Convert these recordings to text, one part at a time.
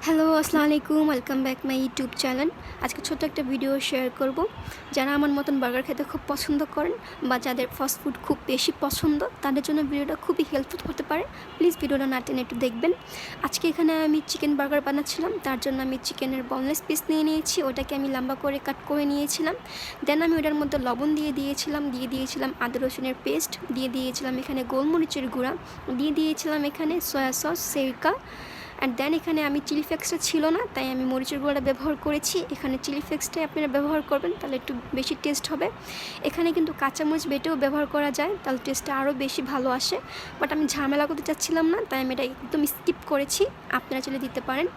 Hello, আসসালামু আলাইকুম। Welcome back my YouTube channel. আজকে ছোট্ট একটা ভিডিও শেয়ার করব। যারা আমার মতন বার্গার খেতে খুব পছন্দ করেন বা যাদের ফাস্ট ফুড খুব বেশি পছন্দ, তাদের জন্য ভিডিওটা খুবই হেল্পফুল হতে পারে। প্লিজ ভিডিওটা না টেনে একটু দেখবেন। আজকে এখানে আমি চিকেন বার্গার বানাচ্ছিলাম। তার জন্য আমি চিকেনের বোনলেস পিস নিয়ে নিয়েছি। ওটাকে আমি লম্বা করে কাট করে নিয়েছিলাম। দেন আমি ওটার মধ্যে লবণ দিয়ে দিয়েছিলাম আদা রসুনের পেস্ট, দিয়ে দিয়েছিলাম এখানে গোলমরিচের গুঁড়া, দিয়ে দিয়েছিলাম এখানে সয়া সস, সিরকা। অ্যান্ড দেন এখানে আমি চিলি ফ্লেক্সটা ছিল না, তাই আমি মরিচের গুঁড়োটা ব্যবহার করেছি। এখানে চিলি ফ্লেক্সটাই আপনারা ব্যবহার করবেন, তাহলে একটু বেশি টেস্ট হবে। এখানে কিন্তু কাঁচামরিচ বেটেও ব্যবহার করা যায়, তাহলে টেস্টটা আরও বেশি ভালো আসে। বাট আমি ঝামেলা করতে চাচ্ছিলাম না, তাই আমি এটা একদম স্কিপ করেছি। আপনারা চলে দিতে পারেন।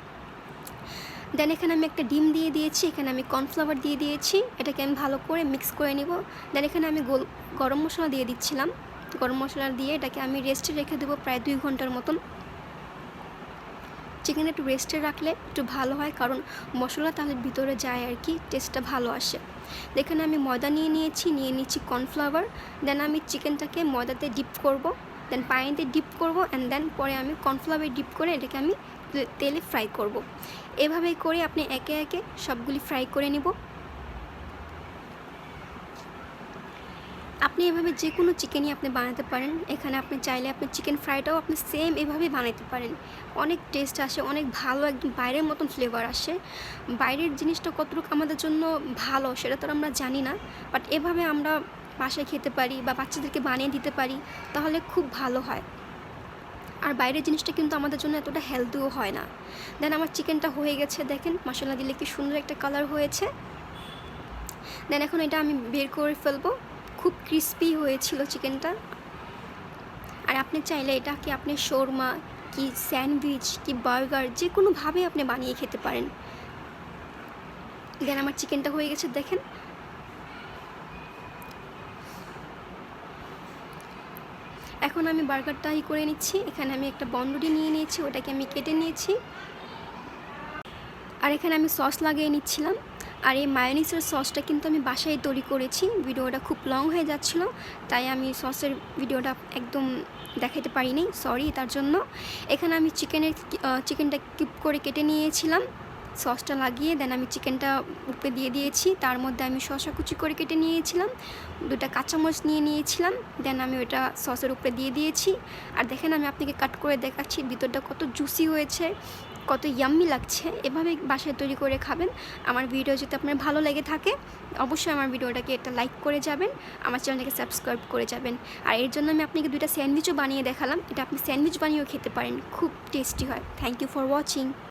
দেন এখানে আমি একটা ডিম দিয়ে দিয়েছি, এখানে আমি কর্নফ্লাওয়ার দিয়ে দিয়েছি। এটাকে আমি ভালো করে মিক্স করে নিব। দেন এখানে আমি গরম মশলা দিয়ে দিচ্ছিলাম। গরম মশলা দিয়ে এটাকে আমি রেস্টে রেখে দেবো প্রায় 2 ঘন্টার মতন। চিকেন একটু রেস্টে রাখলে একটু ভালো হয়, কারণ মশলা তাহলে ভিতরে যায় আর কি, টেস্টটা ভালো আসে। এখানে আমি ময়দা নিয়ে নিচ্ছি কর্নফ্লাওয়ার। দেন আমি চিকেনটাকে ময়দাতে ডিপ করব, দেন পানিতে ডিপ করব, অ্যান্ড দেন পরে আমি কর্নফ্লাওয়ারে ডিপ করে এটাকে আমি তেলে ফ্রাই করব। এভাবেই করে আপনি একে একে সবগুলি ফ্রাই করে নিব। আপনি এভাবে যে কোনো চিকেনই আপনি বানাতে পারেন। এখানে আপনি চাইলে আপনি চিকেন ফ্রাইটাও আপনি সেম এভাবেই বানাতে পারেন। অনেক টেস্ট আসে, অনেক ভালো, একদম বাইরের মতন ফ্লেভার আসে। বাইরের জিনিসটা কতটুকু আমাদের জন্য ভালো সেটা তো আমরা জানি না, বাট এভাবে আমরা বাসায় খেতে পারি বা বাচ্চাদেরকে বানিয়ে দিতে পারি, তাহলে খুব ভালো হয়। আর বাইরের জিনিসটা কিন্তু আমাদের জন্য এতটা হেলদিও হয় না। দেন আমার চিকেনটা হয়ে গেছে, দেখেন মশলা দিলে কি সুন্দর একটা কালার হয়েছে। দেন এখন এটা আমি বের করে ফেলবো। খুব ক্রিস্পি হয়েছিল চিকেনটা। আর আপনি চাইলে এটাকে আপনি শোরমা কি স্যান্ডউইচ কি বার্গার যে কোনোভাবে আপনি বানিয়ে খেতে পারেন। দেন আমার চিকেনটা হয়ে গেছে, দেখেন। এখন আমি বার্গারটাই করে নিচ্ছি। এখানে আমি একটা বনরুটি নিয়ে নিয়েছি, ওটাকে আমি কেটে নিয়েছি। আর এখানে আমি সস লাগিয়ে নিচ্ছিলাম। আর এই মায়োনিজের সসটা কিন্তু আমি বাসায় তৈরি করেছি। ভিডিওটা খুব লং হয়ে যাচ্ছিলো, তাই আমি সসের ভিডিওটা একদম দেখাতে পারিনি, সরি তার জন্য। এখানে আমি চিকেনটা কিউব করে কেটে নিয়েছিলাম, সসটা লাগিয়ে। দেন আমি চিকেনটা উপরে দিয়ে দিয়েছি। তার মধ্যে আমি শসা কুচি করে কেটে নিয়েছিলাম, 2টা কাঁচামরিচ নিয়ে নিয়েছিলাম। দেন আমি ওটা সসের উপরে দিয়ে দিয়েছি। আর দেখেন আমি আপনাকে কাট করে দেখাচ্ছি ভিতরটা কত জুসি হয়েছে, কত ইয়াম্মি লাগছে। এভাবে বাসায় তৈরি করে খাবেন। আমার ভিডিও যদি আপনার ভালো লেগে থাকে, অবশ্যই আমার ভিডিওটাকে একটা লাইক করে যাবেন, আমার চ্যানেলটাকে সাবস্ক্রাইব করে যাবেন। আর এর জন্য আমি আপনাকে 2টা স্যান্ডউইচও বানিয়ে দেখালাম। এটা আপনি স্যান্ডউইচ বানিয়েও খেতে পারেন, খুব টেস্টি হয়। Thank you for watching.